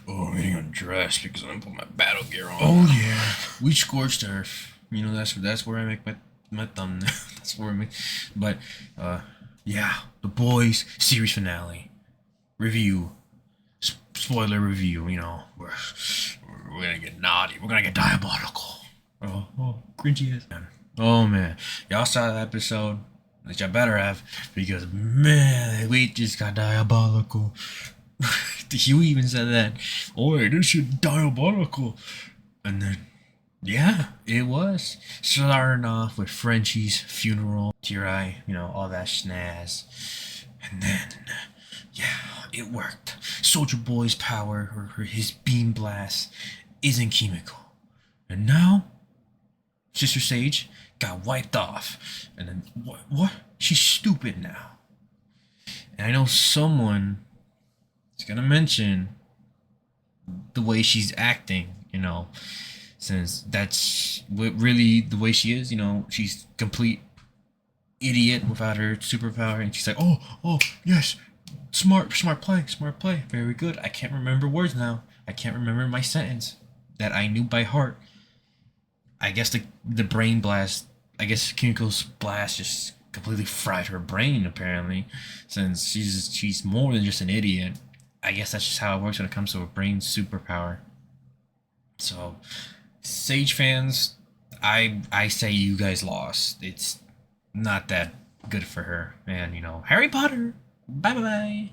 Oh, I'm getting undressed because I'm putting my battle gear on. Oh yeah, we scorched earth. You know that's where I make my thumbnail. That's where I make. But yeah, the boys series finale review. Spoiler review. We're gonna get naughty. We're gonna get diabolical. Oh, cringy as man. Oh man, y'all saw that episode. Which I better have, because man, we just got diabolical. Huey even said that. Oh, this shit diabolical. And then, yeah, it was. Starting off with Frenchie's funeral, tear eye, all that snaz. And then, yeah, it worked. Soldier Boy's power, or his beam blast, isn't chemical. And now, Sister Sage got wiped off. And then, what? She's stupid now. And I know someone is gonna mention the way she's acting, since that's what really the way she is, she's complete idiot without her superpower, and she's like, oh, yes, smart play, very good. I can't remember words now. I can't remember my sentence that I knew by heart. I guess the brain blast, I guess Kimiko's blast just completely fried her brain apparently, since she's more than just an idiot. I guess that's just how it works when it comes to a brain superpower. So, Sage fans, I say you guys lost. It's not that good for her. And Harry Potter, bye bye.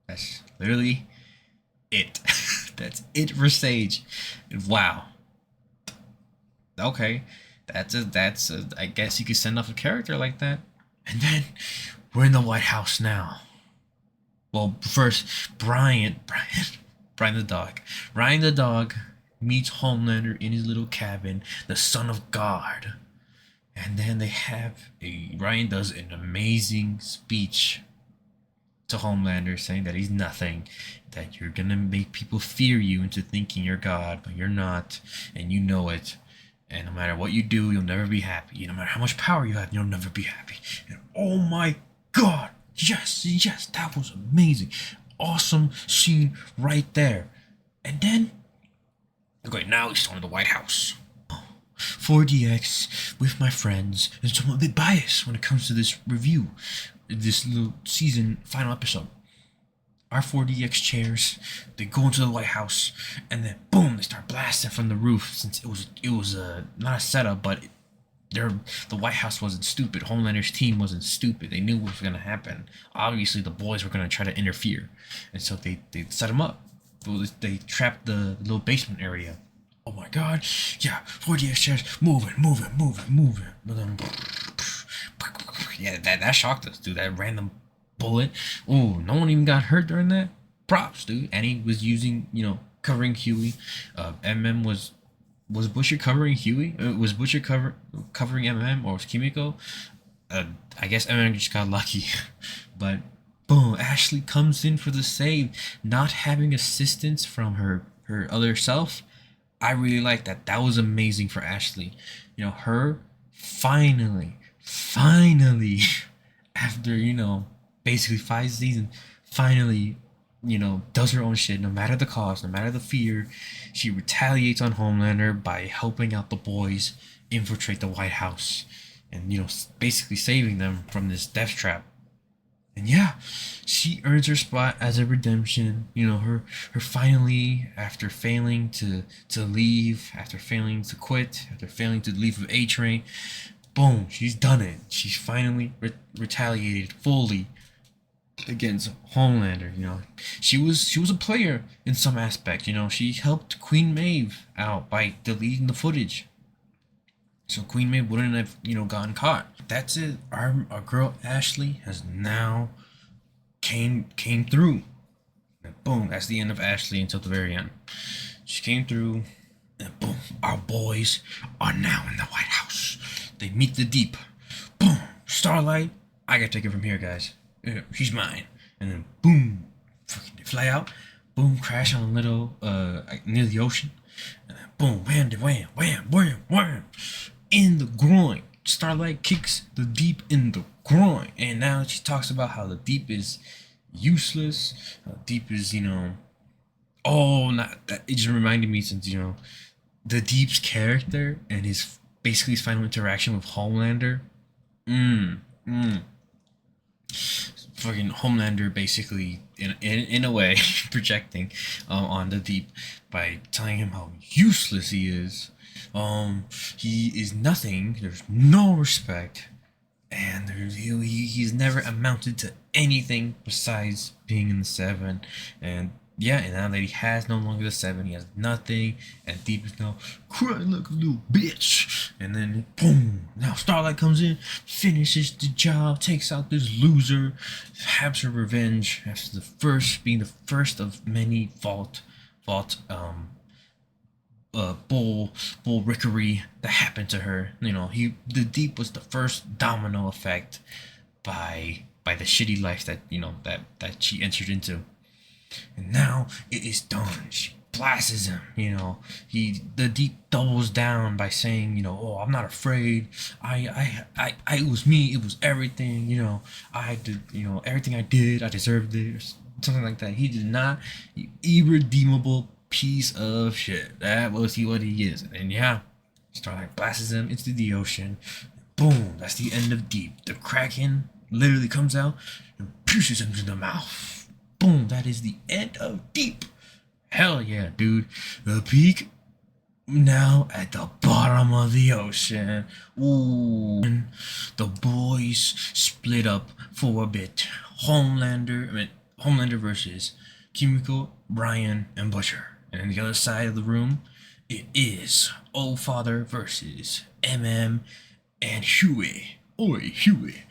That's literally it. That's it for Sage. Wow. Okay, I guess you could send off a character like that. And then we're in the White House now. Well, first, Brian the dog. Ryan the dog meets Homelander in his little cabin, the son of God. And then Ryan does an amazing speech to Homelander saying that he's nothing, that you're gonna make people fear you into thinking you're God, but you're not, and you know it. And no matter what you do, you'll never be happy. No matter how much power you have, you'll never be happy. And oh my God, yes, that was amazing. Awesome scene right there. And then, okay, now he's going to the White House. 4DX with my friends, and so I'm a bit biased when it comes to this review, this little season final episode. Our 4DX chairs, they go into the White House, and then boom, they start blasting from the roof. Since it was not a setup, but the White House wasn't stupid. Homelander's team wasn't stupid. They knew what was gonna happen. Obviously, the boys were gonna try to interfere, and so they set them up. They trapped the little basement area. Oh my God! Yeah, 4DX chairs moving. Yeah, that shocked us, dude. That random bullet. Oh, no one even got hurt during that. Props, dude. And he was using, covering Huey. MM was Butcher covering Huey? Was Butcher covering MM, or was Kimiko? I guess MM just got lucky. But boom, Ashley comes in for the save, not having assistance from her other self. I really like that. That was amazing for Ashley. Her finally, after basically 5 seasons, finally, does her own shit, no matter the cost, no matter the fear. She retaliates on Homelander by helping out the boys infiltrate the White House and, basically saving them from this death trap. And yeah, she earns her spot as a redemption. Her finally, after failing to leave, after failing to quit, after failing to leave with A-Train, boom, she's done it. She's finally retaliated fully against Homelander. She was a player in some aspect. She helped Queen Maeve out by deleting the footage, so Queen Maeve wouldn't have gotten caught. That's it. Our girl Ashley has now came through. And boom, that's the end of Ashley until the very end. She came through, and boom, our boys are now in the White House. They meet the Deep. Boom, Starlight. I gotta take it from here, guys. She's mine. And then boom, they fly out. Boom, crash on a little near the ocean. And then boom, wham, in the groin. Starlight kicks the Deep in the groin, and now she talks about how the Deep is useless. Deep is Oh, not that. It just reminded me since the Deep's character and his basically his final interaction with Homelander. Mm, mm. Fucking Homelander basically in a way projecting on the Deep by telling him how useless he is. He is nothing. There's no respect, and he's never amounted to anything besides being in the Seven. And yeah, and now that he has no longer the Seven, he has nothing, and Deep is now crying like a little bitch. And then boom, now Starlight comes in, finishes the job, takes out this loser, has her revenge after being the first of many vault bull rickery that happened to her. The Deep was the first domino effect by the shitty life that that she entered into. And now it is done. She blasts him. The Deep doubles down by saying, oh, I'm not afraid. It was me. It was everything. I did, everything I did, I deserved it, or something like that. He did not. Irredeemable piece of shit. That was what he is. And yeah, Starlight blasts him into the ocean. Boom. That's the end of Deep. The Kraken literally comes out and pierces him in the mouth. Boom, that is the end of Deep. Hell yeah, dude. The peak now at the bottom of the ocean. Ooh. The boys split up for a bit. Homelander versus Kimiko, Brian, and Butcher. And on the other side of the room, it is Old Father versus MM and Huey. Oi, Huey.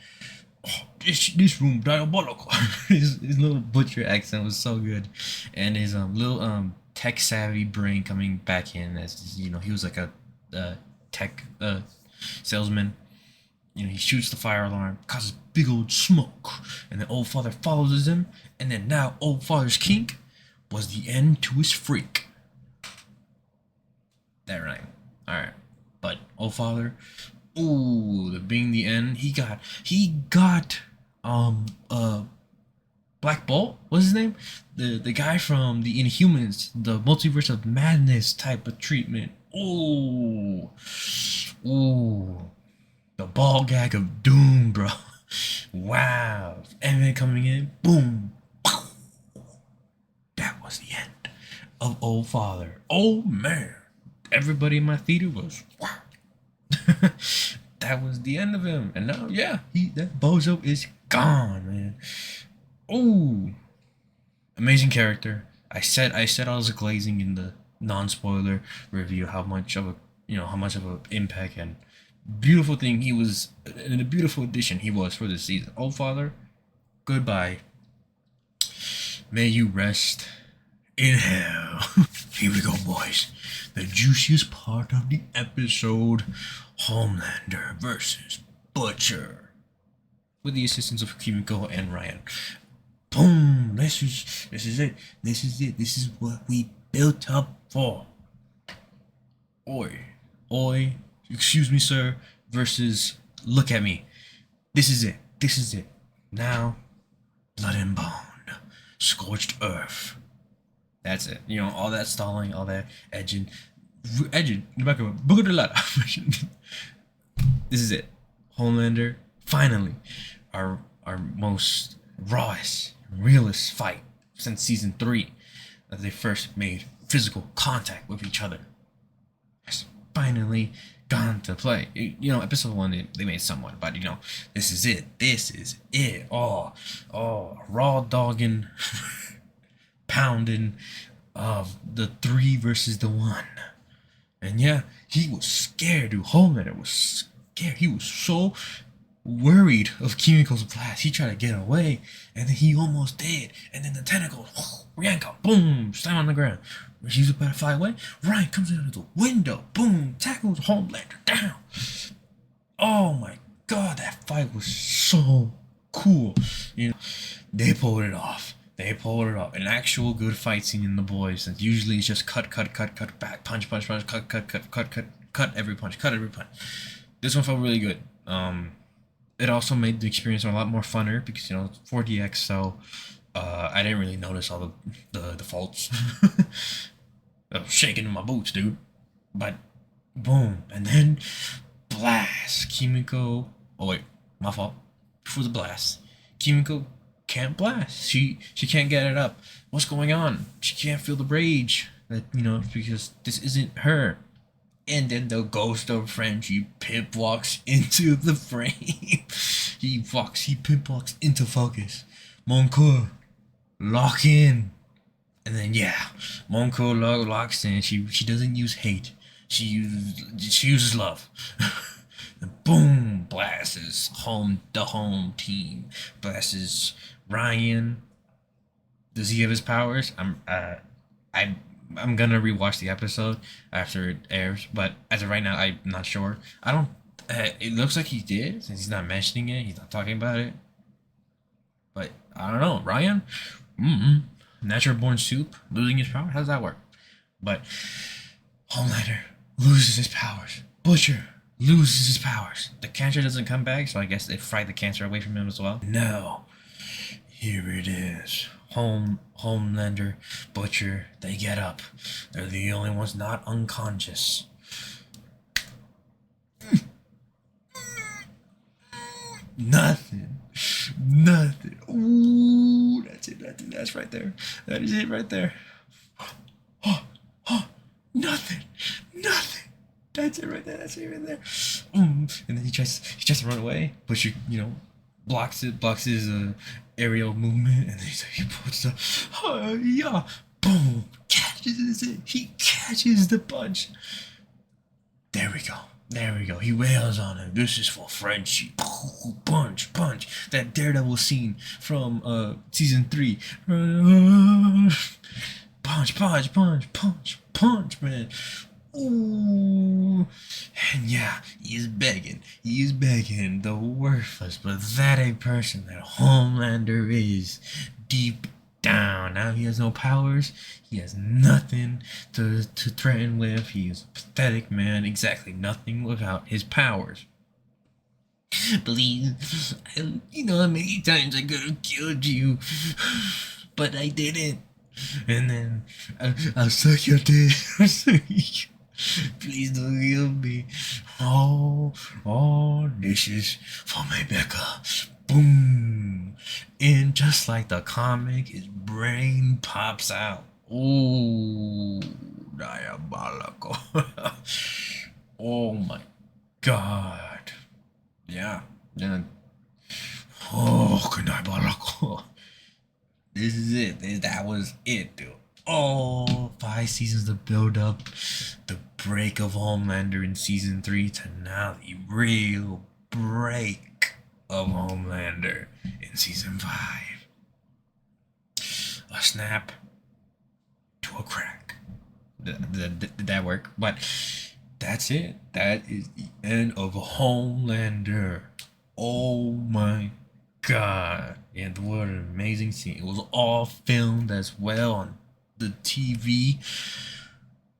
Oh, this room diabolical. his little butcher accent was so good, and his little tech savvy brain coming back in as he was like a tech salesman. He shoots the fire alarm, causes big old smoke, and then Old Father follows him, and then now Old Father's kink was the end to his freak. That rhyme. All right, but Old Father. Ooh, the being the end. He got Black Bolt. What's his name? The guy from the Inhumans, the Multiverse of Madness type of treatment. Ooh, the ball gag of doom, bro. Wow. And then coming in, boom. That was the end of Old Father. Oh man, everybody in my theater was wow. That was the end of him, and now, yeah, that bozo is gone, man. Oh, amazing character. I said I was glazing in the non-spoiler review how much of a impact and beautiful thing he was, and a beautiful addition he was for this season. Old Father, goodbye. May you rest in hell. Here we go, boys. The juiciest part of the episode: Homelander versus Butcher, with the assistance of Kimiko and Ryan. Boom! This is it. This is what we built up for. Oi, excuse me, sir. Versus look at me. This is it. Now, blood and bone, scorched earth. That's it. All that stalling, all that edging. Back up. Booger the ladder. This is it. Homelander, finally, our most rawest, realest fight since season 3, that they first made physical contact with each other, has finally gone to play. Episode 1 they made somewhat, but this is it. This is it. Oh, raw dogging, pounding of the 3 versus the 1. And yeah, he was scared, dude. Homelander was scared. He was so worried of Kimiko's blast. He tried to get away, and then he almost did. And then the tentacles, yank boom, slam on the ground. He's about to fly away. Ryan comes out of the window, boom, tackles Homelander down. Oh my god, that fight was so cool. They pulled it off. An actual good fight scene in The Boys. And usually it's just cut, back, punch, cut every punch. This one felt really good. It also made the experience a lot more funner because 4DX, so I didn't really notice all the faults. I was shaking in my boots, dude. But boom, and then blast. Kimiko. Oh wait, my fault. Before the blast, Kimiko can't blast. She can't get it up. What's going on? She can't feel the rage. That because this isn't her. And then the ghost of Frenchie pip walks into the frame. He pip walks into focus. Moncoeur, lock in. And then Monco locks in. She doesn't use hate. She uses love. And boom, blasts the home team. Blasts Ryan. Does he have his powers? I'm gonna rewatch the episode after it airs, but as of right now, I'm not sure. I don't. It looks like he did since he's not mentioning it. He's not talking about it. But I don't know, Ryan. Mm-mm. Natural born soup losing his power. How does that work? But Homelander loses his powers. Butcher loses his powers. The cancer doesn't come back, so I guess they fried the cancer away from him as well. No, here it is. Homelander, Butcher, they get up. They're the only ones not unconscious. Nothing. Nothing. Ooh, that's it. That's right there. That is it right there. Nothing. Nothing. That's it right there. That's it right there. And then he tries to run away. Butcher, blocks his aerial movement, and then he puts the yeah, boom, catches it. He catches the punch. There we go. There we go. He wails on him. This is for Frenchie. Punch, punch. That Daredevil scene from season 3. Punch, punch, punch, punch, punch, man. Ooh. And he is begging. He is begging the worthless, pathetic person that Homelander is deep down. Now he has no powers. He has nothing to threaten with. He is a pathetic man. Exactly nothing without his powers. Please, how many times I could have killed you, but I didn't. And then I'll suck your dick. Please don't kill me. This is for my Becca. Boom. And just like the comic, his brain pops out. Ooh, diabolical. Oh my god. Yeah. Oh, diabolical. This is it. That was it, dude. Oh, 5 seasons to build up the break of Homelander in season 3 to now the real break of Homelander in season 5. A snap to a crack. Did that work? But that's it. That is the end of Homelander. Oh my god. And what an amazing scene. It was all filmed as well on the TV.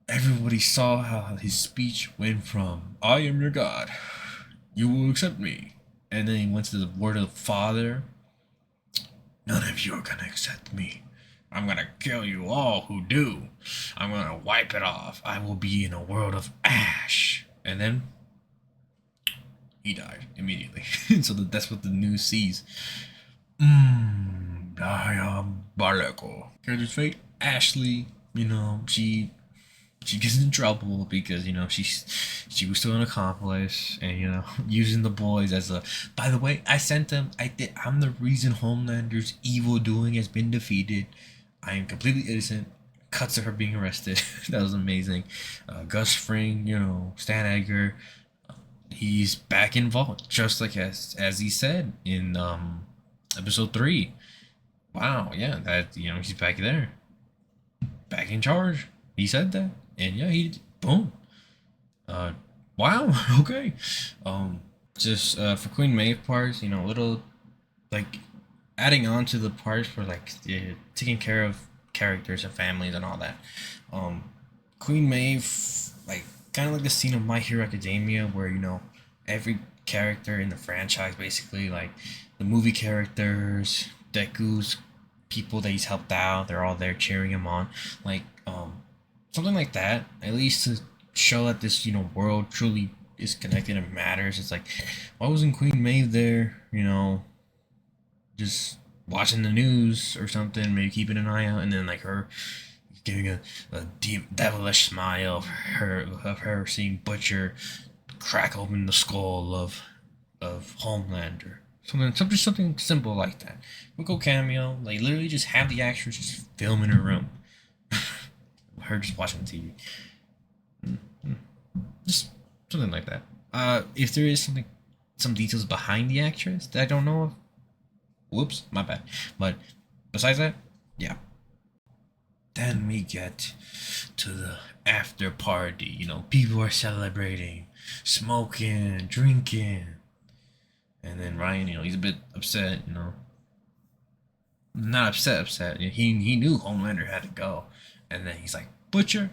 Everybody saw how his speech went from "I am your God, you will accept me," and then he went to the word of the Father. "None of you are gonna accept me. I'm gonna kill you all who do. I'm gonna wipe it off. I will be in a world of ash." And then he died immediately. So that's what the news sees. Diabolical. Character's fate. Ashley, she gets in trouble because she was still an accomplice and using the boys as a. By the way, I'm the reason Homelander's evil doing has been defeated. I am completely innocent. Cuts of her being arrested. That was amazing. Gus Fring, Stan Edgar, he's back involved, just like as he said in episode 3. Wow, yeah, that he's back there, back in charge. He said that, and he boom. Wow, okay. Just for Queen Maeve parts, little like adding on to the parts for taking care of characters and families and all that. Queen Maeve, like kind of like the scene of My Hero Academia, where every character in the franchise, basically like the movie characters, Deku's people that he's helped out, they're all there cheering him on, like something like that. At least to show that this world truly is connected and matters. It's like, why wasn't Queen Maeve there? Just watching the news or something, maybe keeping an eye out, and then like her giving a deep devilish smile of her seeing Butcher crack open the skull of Homelander. Something simple like that. We'll go cameo, like literally just have the actors just film in her room. Her just watching TV. Just something like that. If there is some details behind the actress that I don't know of, whoops, my bad. But besides that, yeah. Then we get to the after party. People are celebrating, smoking, drinking. And then Ryan, he's a bit upset, Not upset. He knew Homelander had to go. And then he's like, Butcher,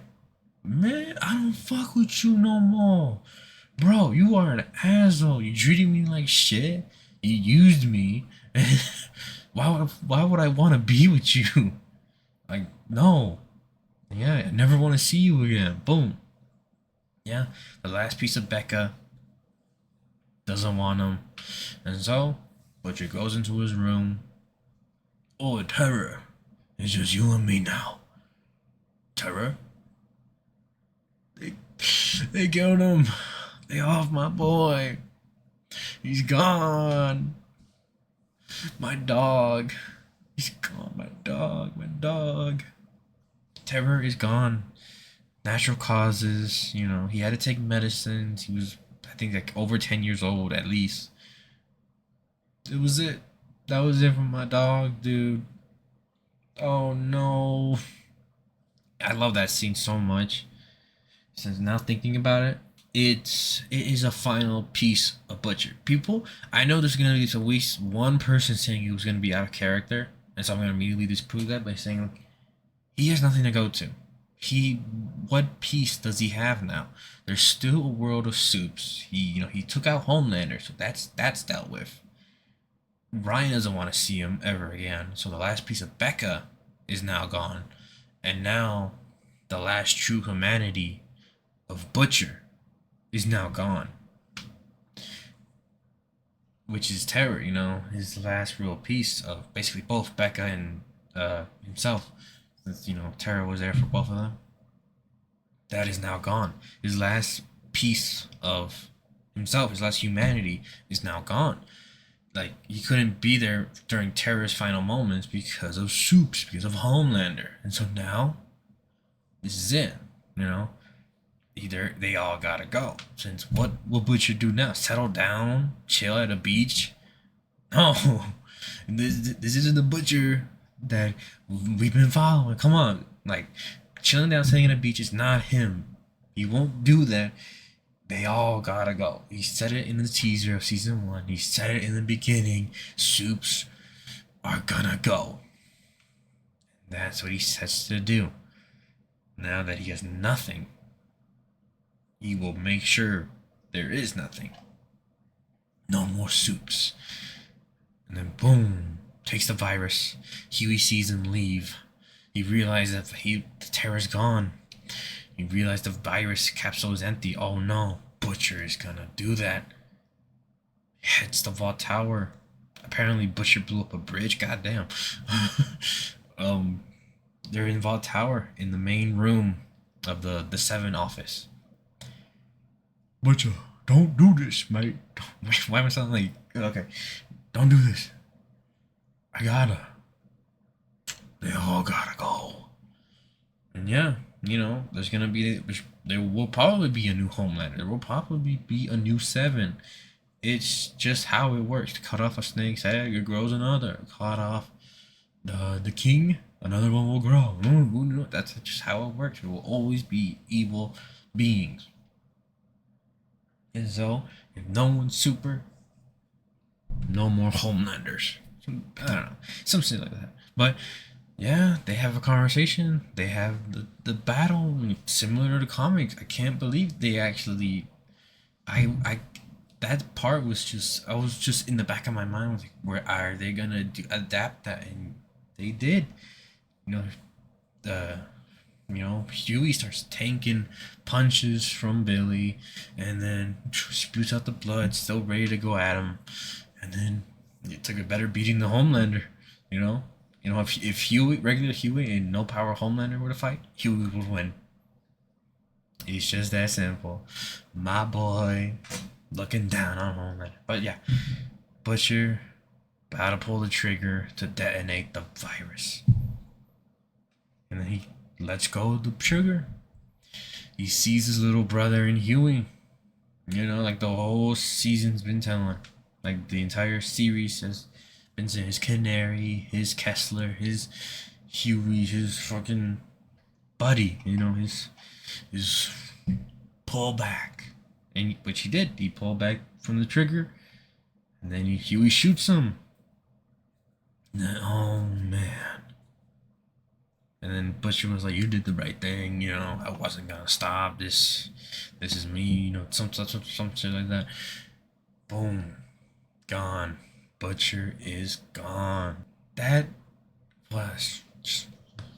man, I don't fuck with you no more. Bro, you are an asshole. You treated me like shit. You used me. Why would I want to be with you? Like, no. Yeah, I never want to see you again. Boom. Yeah, the last piece of Becca doesn't want him. And so, Butcher goes into his room. Oh, Terror. It's just you and me now. Terror? They killed him. They off my boy. He's gone. My dog. He's gone. My dog. Terror is gone. Natural causes. He had to take medicines. He was, I think, like over 10 years old at least. It was it. That was it for my dog, dude. Oh no. I love that scene so much. Since now thinking about it, it is a final piece of Butcher. People, I know there's gonna be at least one person saying he was gonna be out of character, and so I'm gonna immediately disprove that by saying like, he has nothing to go to. What piece does he have now? There's still a world of soups. He took out Homelander, so that's dealt with. Ryan doesn't want to see him ever again, so the last piece of Becca is now gone, and now the last true humanity of Butcher is now gone, which is Terror. His last real piece of basically both Becca and himself. Since Terror was there for both of them. That is now gone. His last piece of himself, his last humanity, is now gone. Like, he couldn't be there during Terror's final moments because of Soups, because of Homelander. And so now, this is it, Either they all gotta go. Since what will Butcher do now? Settle down? Chill at a beach? No. This isn't the Butcher that we've been following. Come on. Like, chilling down sitting at a beach is not him. He won't do that. They all gotta go. He said it in the teaser of season 1. He said it in the beginning. Soups are gonna go. And that's what he sets to do. Now that he has nothing, he will make sure there is nothing. No more Soups. And then boom, takes the virus. Huey sees him leave. He realizes that the Terror's gone. He realized the virus capsule is empty. Oh no, Butcher is gonna do that. Heads to Vault Tower. Apparently Butcher blew up a bridge. Goddamn. They're in Vault Tower in the main room of the 7 office. Butcher, don't do this, mate. Why am I sounding like, okay, don't do this. I gotta. They all gotta go. And yeah, there will probably be a new Homelander. There will probably be a new 7. It's just how it works. Cut off a snake's head, it grows another. Cut off the king, another one will grow. That's just how it works. It will always be evil beings. And so, if no one's super, no more Homelanders. I don't know, something like that. But yeah, they have a conversation. They have the battle similar to the comics. I can't believe they actually. I that part was just, I was just in the back of my mind, was like, where are they gonna adapt that? And They did. You know, the Huey starts tanking punches from Billy, and then spews out the blood, still ready to go at him. And then it took a better beating the Homelander. You know, if Huey, regular Huey, and no power Homelander were to fight, Huey would win. It's just that simple. My boy, looking down on Homelander. But yeah, Butcher about to pull the trigger to detonate the virus, and then he lets go of the trigger. He sees his little brother in Huey. Like the whole season's been telling. Like the entire series has been saying his Canary, his Kessler, his Huey, his fucking buddy. His pull back. And which he did. He pulled back from the trigger. And then Huey shoots him. And then, oh man. And then Butcher was like, "You did the right thing, I wasn't gonna stop this. This is me, some shit like that." Boom. Gone. Butcher is gone. That was just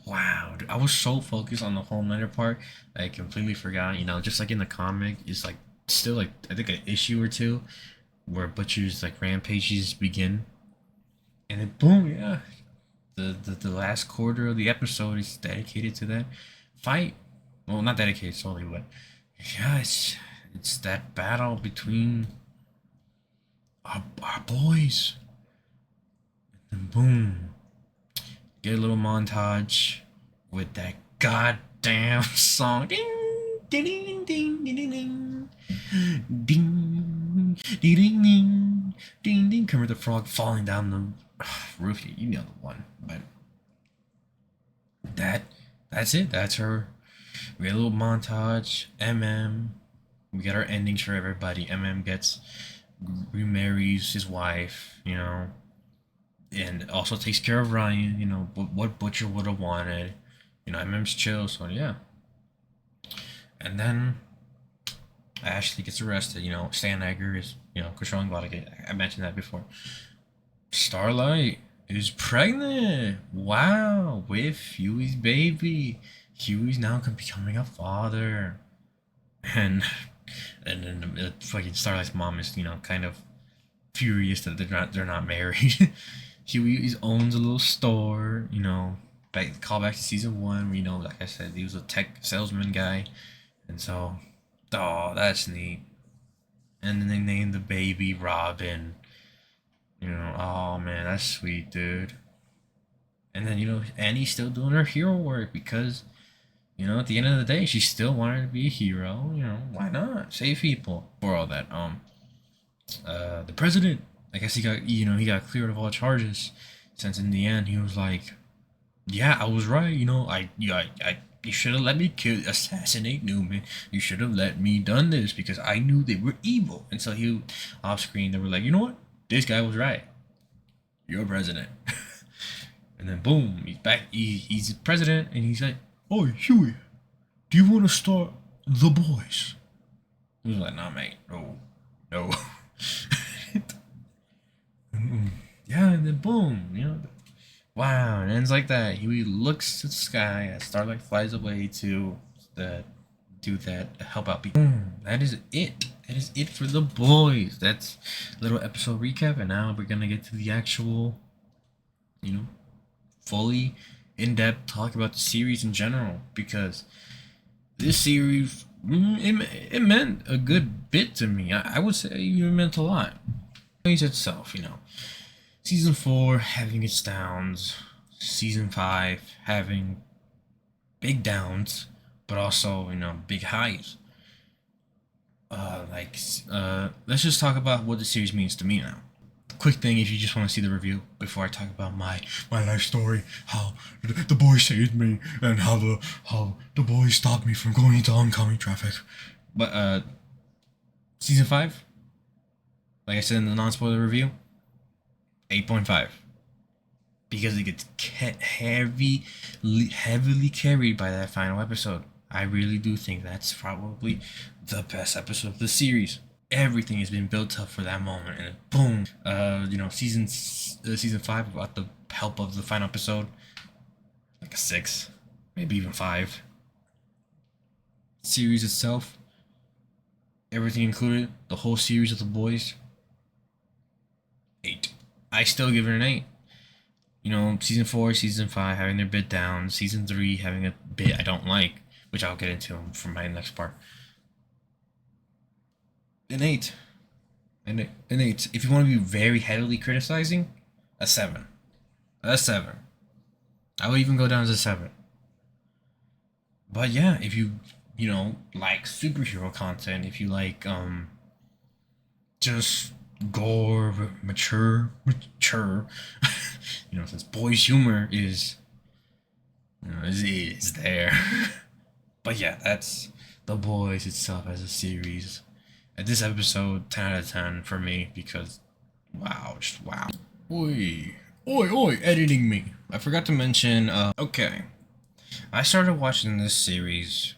wow. Dude. I was so focused on the Homelander part that I completely forgot, just like in the comic, it's like still like I think an issue or two where Butcher's like rampages begin. And then boom, yeah. The last quarter of the episode is dedicated to that fight. Well, not dedicated solely, but yeah, it's that battle between our boys. And boom, get a little montage with that goddamn song. Ding, ding, ding, ding, ding, ding, ding, ding, ding, ding, ding, ding. Kermit the Frog falling down the roof. You know the one, but that's it. That's her. We get a little montage. We get our endings for everybody. Remarries his wife, and also takes care of Ryan. What Butcher would have wanted. MM's chill, so yeah. And then Ashley gets arrested. Stan Edgar is controlling Watergate. I mentioned that before. Starlight is pregnant. Wow, with Huey's baby. Huey's now becoming a father, and then fucking Starlight's mom is kind of furious that they're not married. Huey owns a little store. Call back to season 1. Like I said, he was a tech salesman guy, and so that's neat. And then they named the baby Robin. Oh man, that's sweet, dude. And then, Annie's still doing her hero work because, at the end of the day, she still wanted to be a hero. Why not? Save people. For all that, the president, I guess he got cleared of all charges, since in the end, he was like, yeah, I was right. You should have let me assassinate Newman. You should have let me done this because I knew they were evil. And so off screen, they were like, you know what? This guy was right. You're president. And then boom, he's back. He's president, and he's like, "Oh, Huey, do you want to start The Boys?" He was like, "Nah, mate, no." Yeah, and then boom, wow, it ends like that. Huey looks to the sky as Starlight flies away to help out people. That is it. That is it for The Boys. That's a little episode recap, and now we're gonna get to the actual, fully in-depth talk about the series in general, because this series it meant a good bit to me. I would say it meant a lot. Itself, season 4 having its downs, season 5 having big downs, but also big highs. Let's just talk about what the series means to me now. Quick thing, if you just want to see the review before I talk about my life story, how the boys saved me, and how the boys stopped me from going into oncoming traffic. But season 5, like I said in the non-spoiler review, 8.5, because it gets heavily carried by that final episode. I really do think that's probably the best episode of the series. Everything has been built up for that moment, and then boom. Season 5, about the help of the final episode, like a 6, maybe even 5. Series itself, everything included, the whole series of The Boys, 8. I still give it an 8. Season 4, season 5 having their bit down, season 3 having a bit I don't like, which I'll get into for my next part. An 8. An 8. If you want to be very heavily criticizing, a 7. A 7. I would even go down to 7. But yeah, if you like superhero content, if you like just gore, mature, since boys humor is there. But yeah, that's The Boys itself as a series. At this episode, 10 out of 10 for me, because wow, just wow. Oi, oi, editing me. I forgot to mention, okay. I started watching this series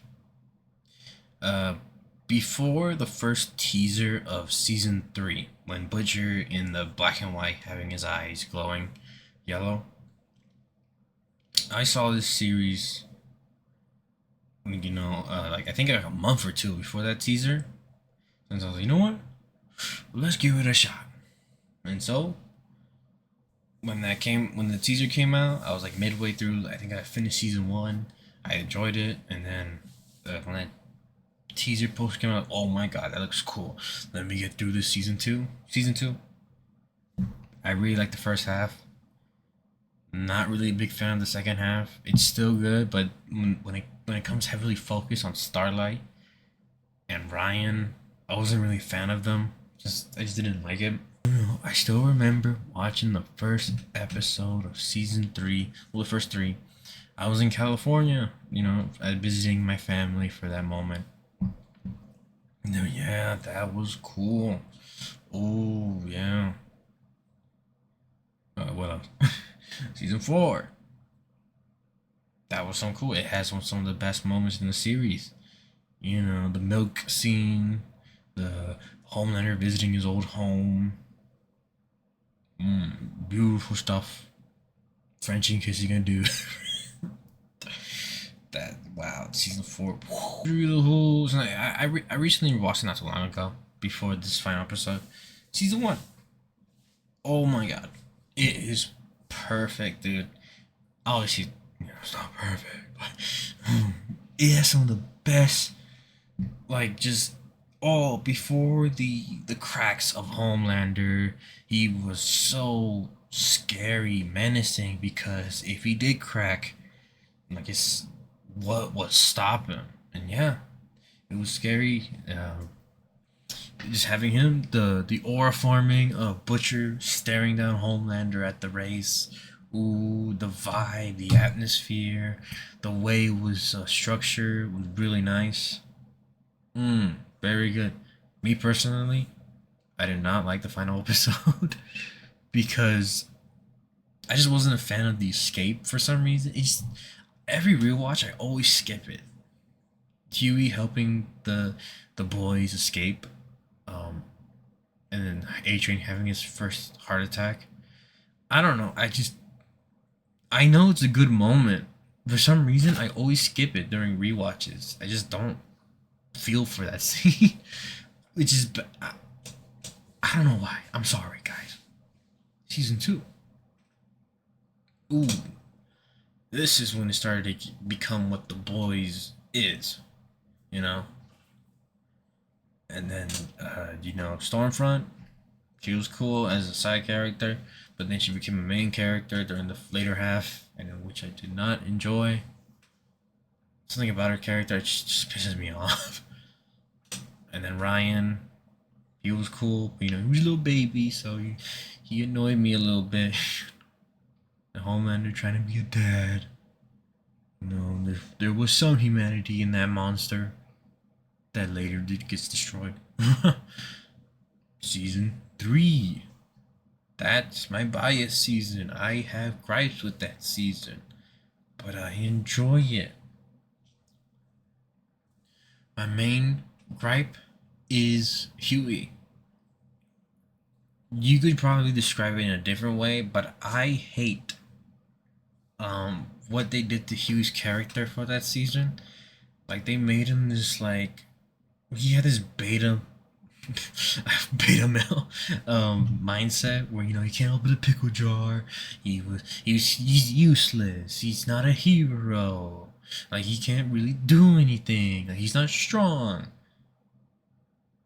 before the first teaser of season 3, when Butcher in the black and white having his eyes glowing yellow. I saw this series, I think like a month or two before that teaser. And so I was like, you know what? Let's give it a shot. And so, when the teaser came out, I was like midway through. I think I finished season 1. I enjoyed it, and then when that teaser post came out, oh my god, that looks cool. Let me get through this season 2. Season 2. I really like the first half. Not really a big fan of the second half. It's still good, but when it comes heavily focused on Starlight and Ryan, I wasn't really a fan of them. I just didn't like it. I still remember watching the first episode of season 3. Well, the first 3. I was in California, visiting my family for that moment. Yeah, that was cool. Oh, yeah. What else? Season 4. That was so cool. It has some of the best moments in the series. The milk scene, the Homelander visiting his old home. Beautiful stuff. Frenchie, in case you're gonna do that. Wow, season 4. Beautiful. I recently watched it not too long ago, before this final episode. Season 1. Oh my god, it is perfect, dude. Obviously, it's not perfect, but it has some of the best, before the cracks of Homelander. He was so scary, menacing, because if he did crack, it's what would stop him. And yeah, it was scary. Just having him, the aura forming of Butcher staring down Homelander at the race. Ooh, the vibe, the atmosphere, the way it was structured was really nice. Very good. Me personally, I did not like the final episode because I just wasn't a fan of the escape for some reason. Every rewatch, I always skip it. Huey helping the boys escape, and then A-Train having his first heart attack. I don't know. I know it's a good moment. For some reason, I always skip it during rewatches. I just don't feel for that scene, which is I don't know why. I'm sorry, guys. Season 2. Ooh, this is when it started to become what The Boys is, you know. And then, Stormfront, she was cool as a side character, but then she became a main character during the later half, and which I did not enjoy. Something about her character just pisses me off. And then Ryan, he was cool, but, he was a little baby, so he annoyed me a little bit. The Homelander trying to be a dad. There was some humanity in that monster that later gets destroyed. Season 3. That's my bias season. I have gripes with that season, but I enjoy it. My main gripe is Huey. You could probably describe it in a different way, but I hate what they did to Huey's character for that season. Like they made him this like he had this beta beta male mindset where he can't open a pickle jar. He's useless. He's not a hero. Like he can't really do anything. Like he's not strong.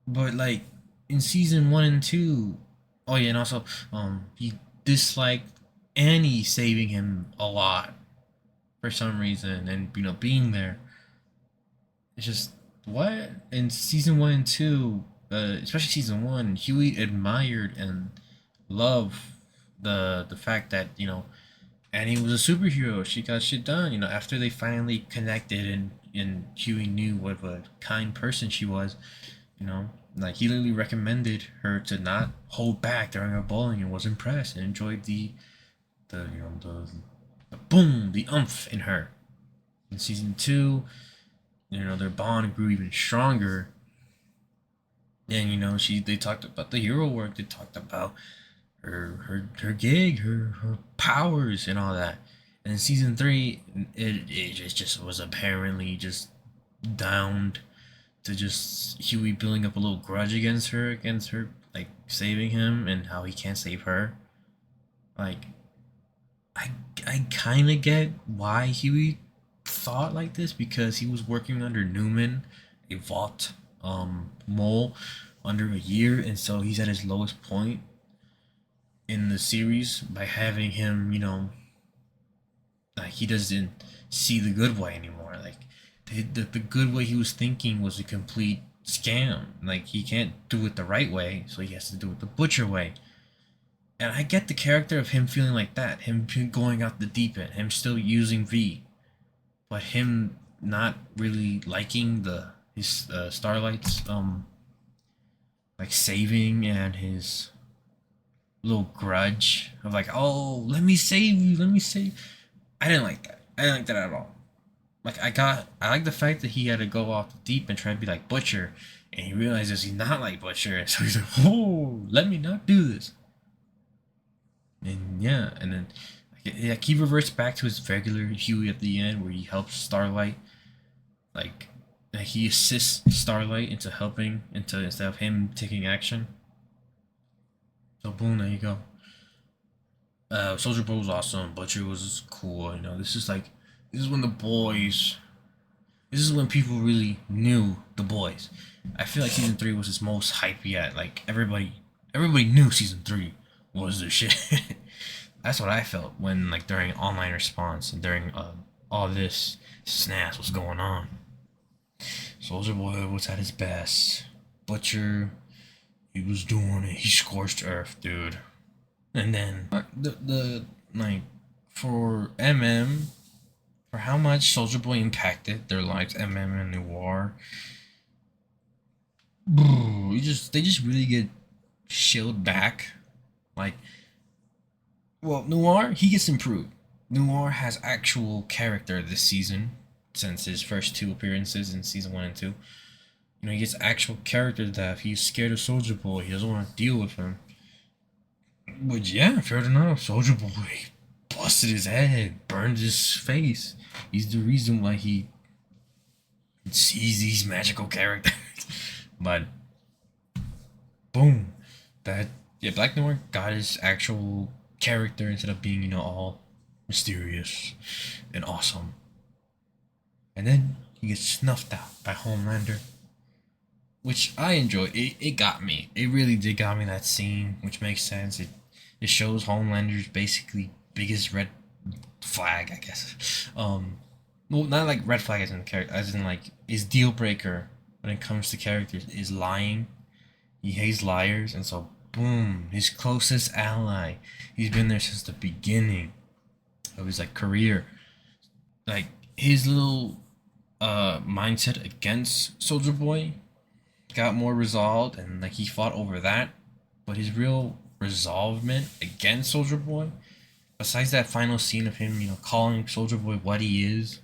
But like in season 1 and 2, oh yeah, and also he disliked Annie saving him a lot for some reason, and being there. It's just what in season 1 and 2, especially season 1, Huey admired and loved the fact that Annie was a superhero. She got shit done. After they finally connected and Huey knew what of a kind person she was. Like he literally recommended her to not hold back during her bowling and was impressed and enjoyed the boom, the umph in her. In season 2, their bond grew even stronger. And they talked about the hero work. They talked about her gig, her powers, and all that. And in season 3, it just was apparently just downed to just Huey building up a little grudge against her, like saving him, and how he can't save her. Like I I kind of get why Huey thought like this, because he was working under Newman, a vault mole, under a year, and so he's at his lowest point in the series by having him, like he doesn't see the good way anymore. Like the good way he was thinking was a complete scam. Like he can't do it the right way, so he has to do it the butcher way. And I get the character of him feeling like that, him going out the deep end, him still using V, but him not really liking the his Starlight's like saving, and his little grudge of like, oh, let me save you, let me save. I didn't like that. I didn't like that at all. Like I like the fact that he had to go off deep and try to be like Butcher, and he realizes he's not like Butcher, and so he's like, oh, let me not do this. And yeah, and then like he reverts back to his regular Huey at the end, where he helps Starlight, like he assists Starlight into helping, into instead of him taking action. So boom, there you go. Soldier Boy was awesome. Butcher was cool. This is when the boys. This is when people really knew the boys. I feel like season 3 was its most hype yet. Like everybody knew season 3 was the shit. That's what I felt when, like, during online response and during all this snaps was going on. Soldier Boy was at his best. Butcher, he was doing it. He scorched Earth, dude. And then the like for for how much Soldier Boy impacted their lives, and Noir. They just really get shielded back. Like, well, Noir, he gets improved. Noir has actual character this season, since his first 2 appearances in season 1 and 2. He gets actual character depth. He's scared of Soldier Boy. He doesn't want to deal with him. But yeah, fair enough. Soldier Boy busted his head, burned his face. He's the reason why he sees these magical characters. But boom, that yeah, Black Noir got his actual character instead of being all mysterious and awesome. And then he gets snuffed out by Homelander, which I enjoyed. It got me. It really did got me, that scene, which makes sense. It shows Homelander's basically biggest red flag, I guess. Well, not like red flag as in character, as in like his deal breaker when it comes to characters is lying. He hates liars, and so boom, his closest ally. He's been there since the beginning of his like career. Like his little mindset against Soldier Boy got more resolved, and like he fought over that. But his real resolvement against Soldier Boy, besides that final scene of him, calling Soldier Boy what he is,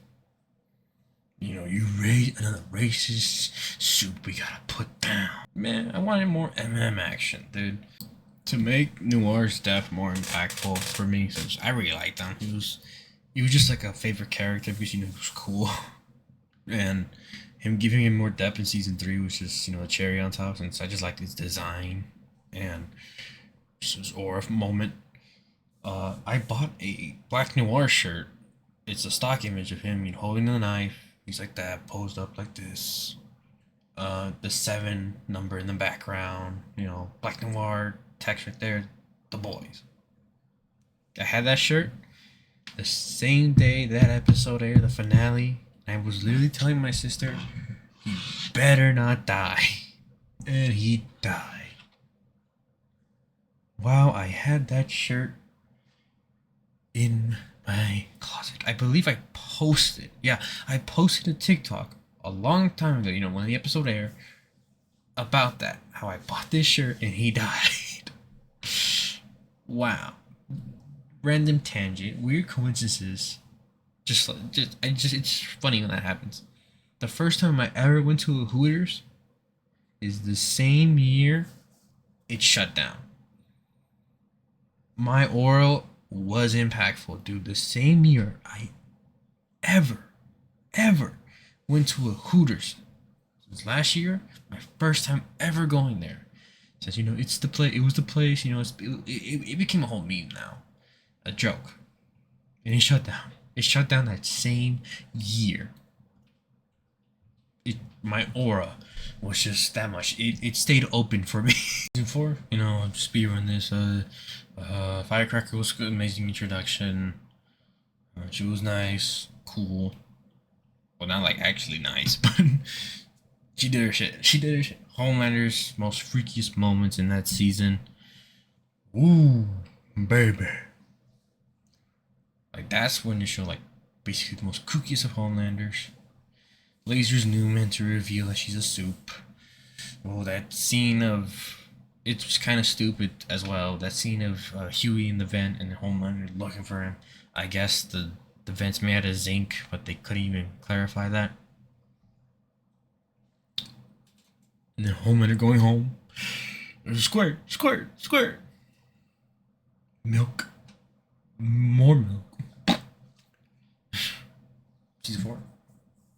You raise another racist soup we gotta put down. Man, I wanted more MM action, dude. To make Noir's death more impactful for me, since I really liked him. He was just like a favorite character because he was cool. And him giving him more depth in season 3 was just, a cherry on top, since I just liked his design and just his aura moment. I bought a Black Noir shirt. It's a stock image of him, holding the knife. He's like that, posed up like this. The 7 number in the background. Black Noir text right there. The boys. I had that shirt the same day that episode aired, the finale. I was literally telling my sister, he better not die. And he died. Wow, I had that shirt in my closet. I believe I posted. Yeah, I posted a TikTok a long time ago, when the episode aired, about that. How I bought this shirt and he died. Wow. Random tangent, weird coincidences. It's funny when that happens. The first time I ever went to a Hooters is the same year it shut down. My oral was impactful, dude. The same year I ever went to a Hooters. Since last year, my first time ever going there. Says, it's the place. It was the place. It became a whole meme now, a joke, and it shut down. It shut down that same year. My aura was just that much. It stayed open for me. Season 4, just speedrun this. Firecracker was good, amazing introduction. She was nice, cool. Well, not like actually nice, but she did her shit. Homelander's most freakiest moments in that season. Ooh, baby. Like, that's when you show, basically the most kookiest of Homelanders. Laser's Newman to reveal that she's a soup. Oh, that scene of... It was kind of stupid as well. That scene of Huey in the vent and Homelander looking for him. I guess the vent's made out of zinc, but they couldn't even clarify that. And then Homelander going home. Squirt. Milk. More milk. Season 4.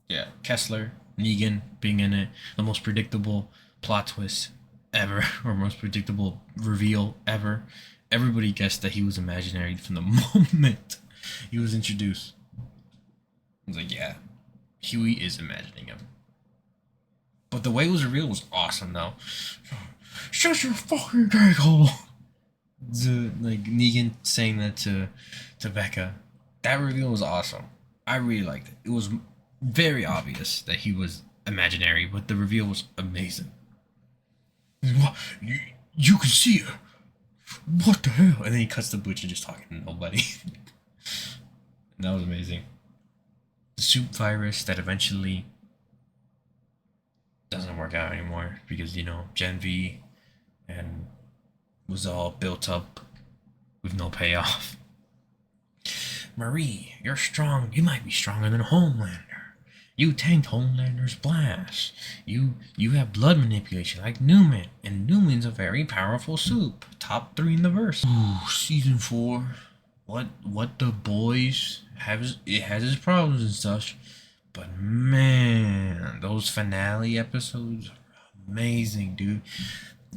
Yeah, Kessler, Negan being in it. The most predictable plot twist ever, or most predictable reveal ever. Everybody guessed that he was imaginary from the moment he was introduced. I was like, yeah, Huey is imagining him. But the way it was revealed was awesome, though. Shut your fucking gag hole. Negan saying that to Becca. That reveal was awesome. I really liked it. It was very obvious that he was imaginary, but the reveal was amazing. You can see her. What the hell? And then he cuts the butcher just talking to nobody. And that was amazing. The soup virus that eventually doesn't work out anymore because, Gen V and was all built up with no payoff. Marie, you're strong. You might be stronger than Homelander. You tanked Homelander's blast. You have blood manipulation like Newman, and Newman's a very powerful soup. Top 3 in the verse. Ooh, season 4. What the boys has its problems and such, but man, those finale episodes are amazing, dude.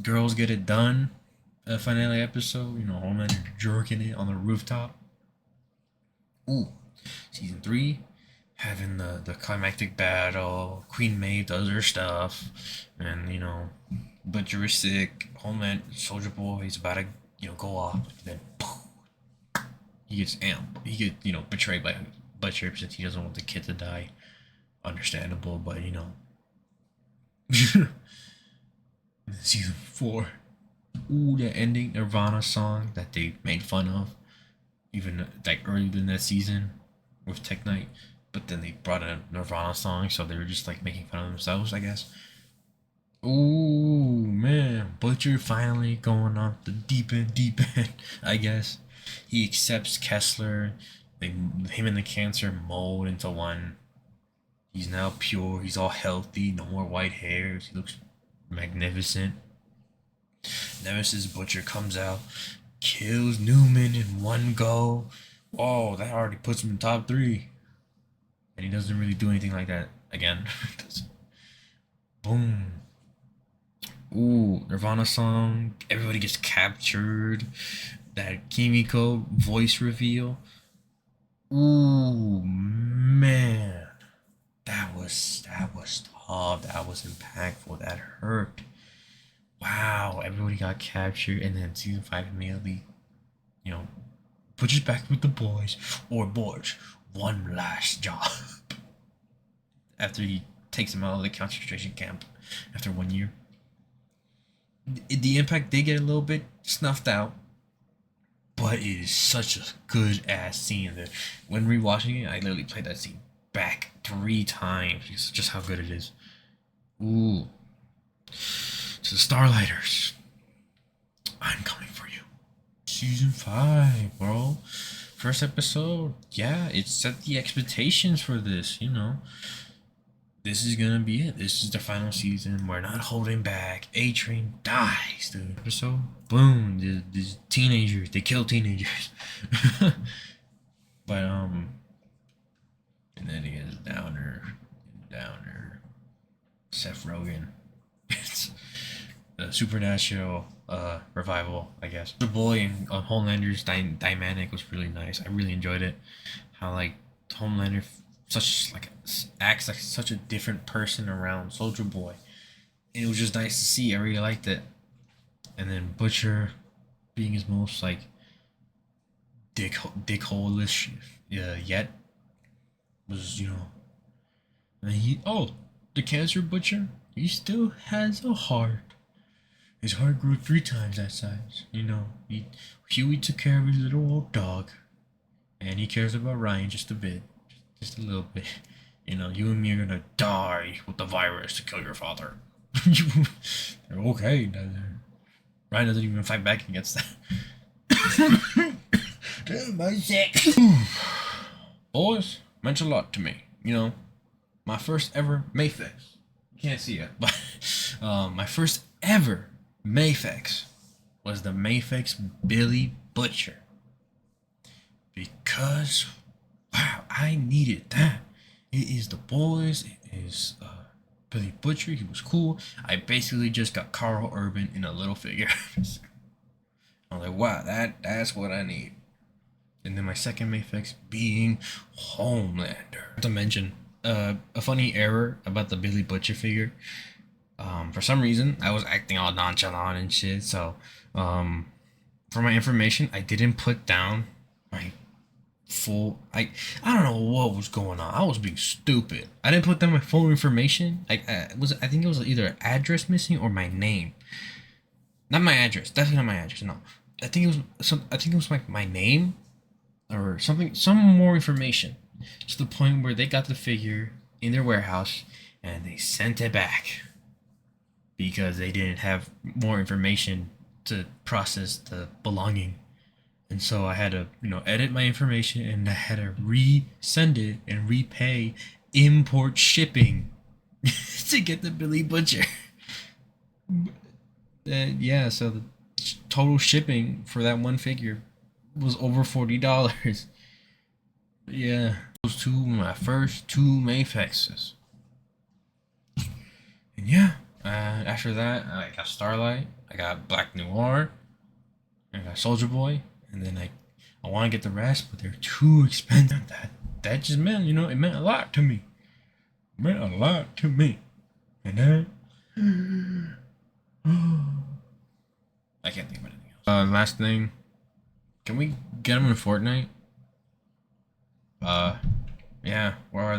Girls Get It Done. A finale episode, Homelander jerking it on the rooftop. Ooh, season 3, having the climactic battle, Queen Maeve does her stuff, and Butcher is sick, Homeland Soldier Boy is about to go off, and then poof, he gets betrayed by Butcher since he doesn't want the kid to die. Understandable, but season 4, ooh, the ending Nirvana song that they made fun of, even earlier in that season with Tech Night, but then they brought a Nirvana song, so they were just making fun of themselves, I guess. Ooh, man, Butcher finally going off the deep end, I guess. He accepts Kessler. Him and the cancer mold into one. He's now pure. He's all healthy. No more white hairs. He looks magnificent. Nemesis Butcher comes out, kills Newman in one go. Whoa, that already puts him in top 3. And he doesn't really do anything like that again. Boom. Ooh, Nirvana song. Everybody gets captured. That Kimiko voice reveal. Ooh, man. That was tough. That was impactful. That hurt. Wow, everybody got captured, and then season 5 immediately, you know, puts us back with the boys, or boys, one last job. After he takes them out of the concentration camp after 1 year. The impact did get a little bit snuffed out, but it is such a good ass scene that when rewatching it, I literally played that scene back 3 times because just how good it is. Ooh. To the Starlighters, I'm coming for you. Season 5, bro. First episode, yeah, it set the expectations for this, you know. This is gonna be it. This is the final season. We're not holding back. A-Train dies, dude. Episode, boom. These teenagers, they kill teenagers. But and then he gets downer. Seth Rogen. It's a supernatural revival, I guess. The boy and Homelander's dynamic was really nice. I really enjoyed it. How like Homelander acts like such a different person around Soldier Boy. And it was just nice to see. I really liked it. And then Butcher being his most like dickhole-ish yet was, you know, and the cancer Butcher, he still has a heart. His heart grew 3 times that size. You know, Huey took care of his little old dog, and he cares about Ryan just a bit. Just a little bit. You know, you and me are gonna die with the virus to kill your father. Okay. Ryan doesn't even fight back against that. Damn, I'm sick. Boys, meant a lot to me. You know, my first ever Mayfix. You can't see it, but my first ever Mayfix was the Mayfix Billy Butcher. Because wow, I needed that. It is the boys. It is Billy Butcher. He was cool. I basically just got Carl Urban in a little figure. I'm like, wow, that's what I need. And then my second Mayfix being Homelander. Not to mention a funny error about the Billy Butcher figure. For some reason, I was acting all nonchalant and shit. So, for my information, I didn't put down my full. I don't know what was going on. I was being stupid. I didn't put down my full information. I think it was either an address missing or my name. Not my address. Definitely not my address. No, I think it was like my name or something. Some more information. To the point where they got the figure in their warehouse and they sent it back because they didn't have more information to process the belonging. And so I had to, edit my information, and I had to resend it and repay import shipping to get the Billy Butcher. Yeah, so the total shipping for that one figure was over $40. Yeah, those two were my first 2 Mayfexes. And yeah, after that, I got Starlight, I got Black Noir, I got Soldier Boy, and then I want to get the rest, but they're too expensive. That just meant, it meant a lot to me. It meant a lot to me. And then I can't think of anything else. Last thing, can we get them in Fortnite? Yeah, where are they?